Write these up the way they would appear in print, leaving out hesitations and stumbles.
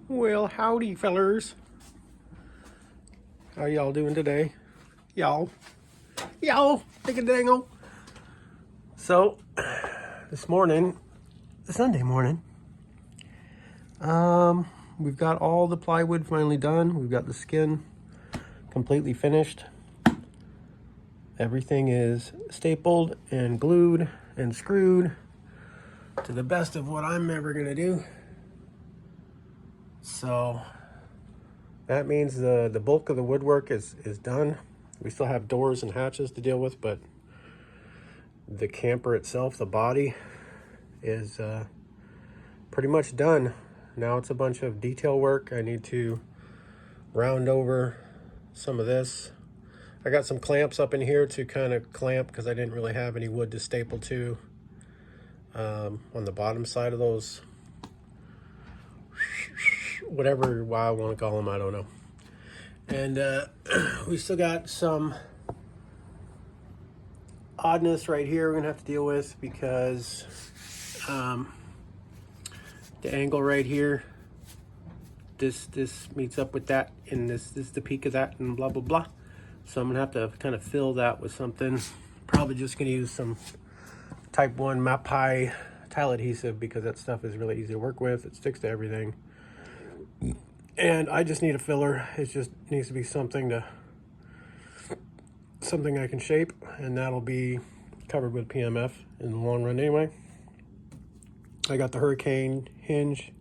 Well, howdy, fellers. How y'all doing today? Y'all, take a dangle. So, this morning, Sunday morning, we've got all the plywood finally done. We've got the skin completely finished. Everything is stapled and glued and screwed to the best of what I'm ever gonna do. So that means the bulk of the woodwork is done. We still have doors and hatches to deal with, but the camper itself, the body, is pretty much done. Now it's a bunch of detail work. I need to round over some of this. I got some clamps up in here to kind of clamp because I didn't really have any wood to staple to on the bottom side of those, whatever I want to call them, I don't know. And we still got some oddness right here we're gonna have to deal with because the angle right here, this meets up with that, and this is the peak of that, and blah blah blah. So I'm gonna have to kind of fill that with something. Probably just gonna use some type 1 Mapai tile adhesive because that stuff is really easy to work with. It sticks to everything. And I just need a filler. It just needs to be something I can shape, and that'll be covered with PMF in the long run anyway. I got the hurricane hinge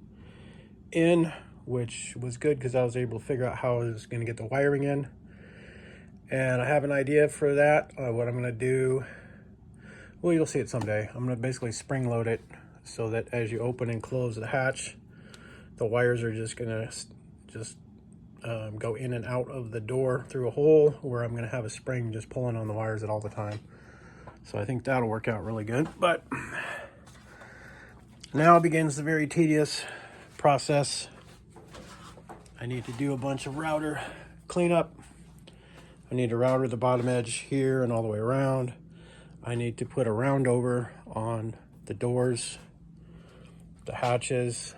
in, which was good because I was able to figure out how I was going to get the wiring in. And I have an idea for that. What I'm going to do, well, you'll see it someday. I'm going to basically spring load it so that as you open and close the hatch, the wires are just going to go in and out of the door through a hole where I'm going to have a spring just pulling on the wires at all the time. So I think that'll work out really good. But now begins the very tedious process. I need to do a bunch of router cleanup. I need to router the bottom edge here and all the way around. I need to put a round over on the doors, the hatches.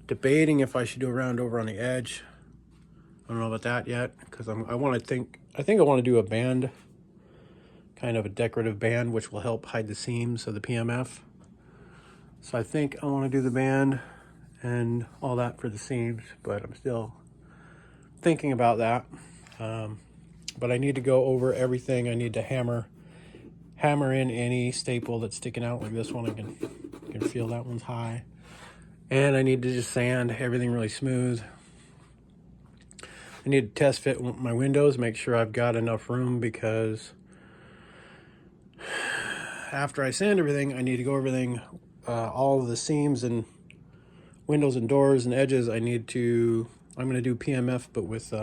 Debating if I should do a round over on the edge. I don't know about that yet because I think I want to do a band, kind of a decorative band, which will help hide the seams of the PMF. So I think I want to do the band and all that for the seams, but I'm still thinking about that. But I need to go over everything. I need to hammer in any staple that's sticking out like this one. I can feel that one's high. And I need to just sand everything really smooth. I need to test fit my windows, make sure I've got enough room, because after I sand everything, I need to go everything, all of the seams and windows and doors and edges. I'm going to do PMF, but with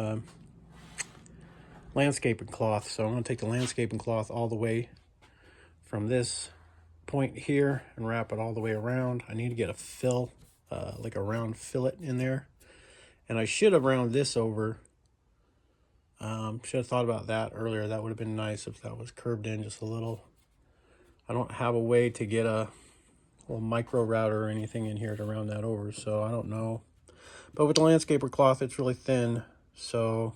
landscaping cloth. So I'm going to take the landscaping cloth all the way from this point here and wrap it all the way around. I need to get a fill, like a round fillet in there. And I should have rounded this over. Should have thought about that earlier. That would have been nice if that was curved in just a little. I don't have a way to get a little micro router or anything in here to round that over, so I don't know. But with the landscaper cloth, it's really thin, so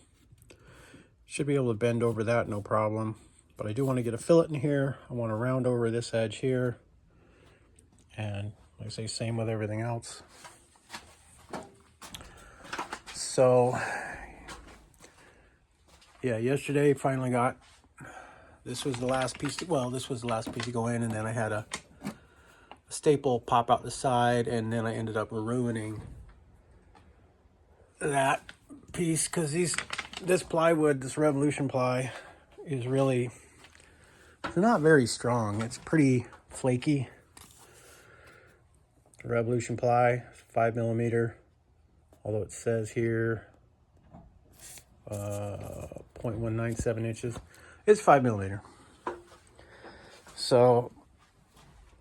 should be able to bend over that, no problem. But I do want to get a fillet in here. I want to round over this edge here. And like I say, same with everything else. So, yeah, yesterday finally got, this was the last piece, this was the last piece to go in, and then I had a staple pop out the side, and then I ended up ruining that piece because this plywood, this Revolution ply, is really, it's not very strong. It's pretty flaky. The Revolution ply, 5mm, although it says here 0.197 inches. It's 5mm. So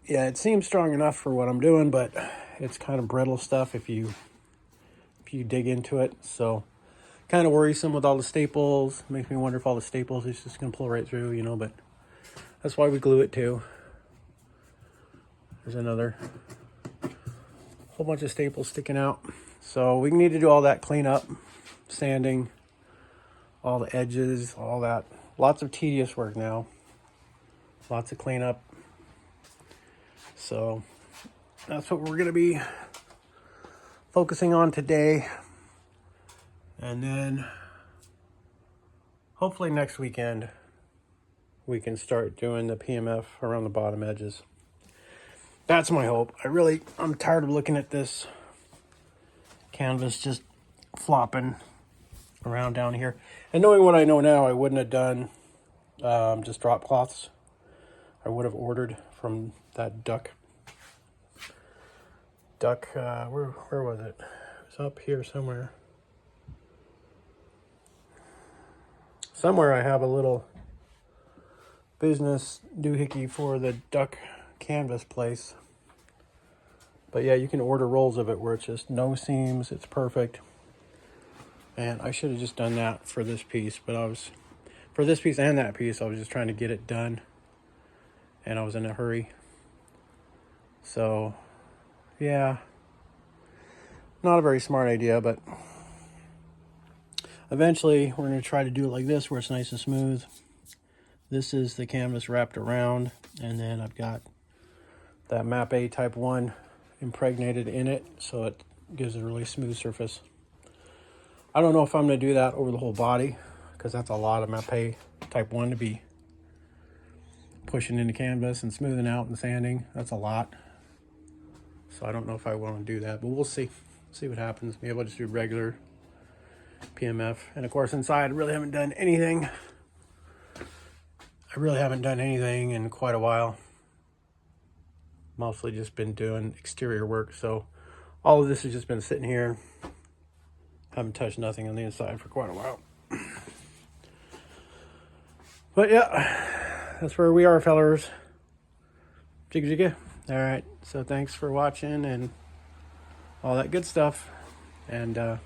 yeah, it seems strong enough for what I'm doing, but it's kind of brittle stuff if you dig into it. So kind of worrisome with all the staples. Makes me wonder if all the staples is just gonna pull right through, you know, but that's why we glue it too. There's another whole bunch of staples sticking out. So we need to do all that cleanup, sanding, all the edges, all that. Lots of tedious work now. Lots of cleanup. So that's what we're going to be focusing on today. And then hopefully next weekend we can start doing the PMF around the bottom edges. That's my hope. I'm tired of looking at this canvas just flopping around down here. And knowing what I know now, I wouldn't have done just drop cloths. I would have ordered from that duck, where was it? It was up here somewhere. Somewhere I have a little business doohickey for the duck canvas place. But yeah, you can order rolls of it where it's just no seams, it's perfect. And I should have just done that for this piece, but for this piece and that piece, I was just trying to get it done. And I was in a hurry. So, yeah. Not a very smart idea, but eventually we're going to try to do it like this where it's nice and smooth. This is the canvas wrapped around, and then I've got that Map A Type 1 impregnated in it, so it gives a really smooth surface. I don't know if I'm going to do that over the whole body, because that's a lot of Map A Type 1 to be pushing into canvas and smoothing out and sanding. That's a lot. So I don't know if I want to do that, but we'll see. See what happens. Maybe I'll just do regular PMF. And of course inside I really haven't done anything. I really haven't done anything in quite a while. Mostly just been doing exterior work. So all of this has just been sitting here. Haven't touched nothing on the inside for quite a while. But yeah, that's where we are, fellers. Jigga jigga. All right, so thanks for watching and all that good stuff. And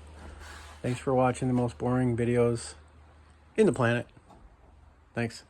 thanks for watching the most boring videos in the planet. Thanks.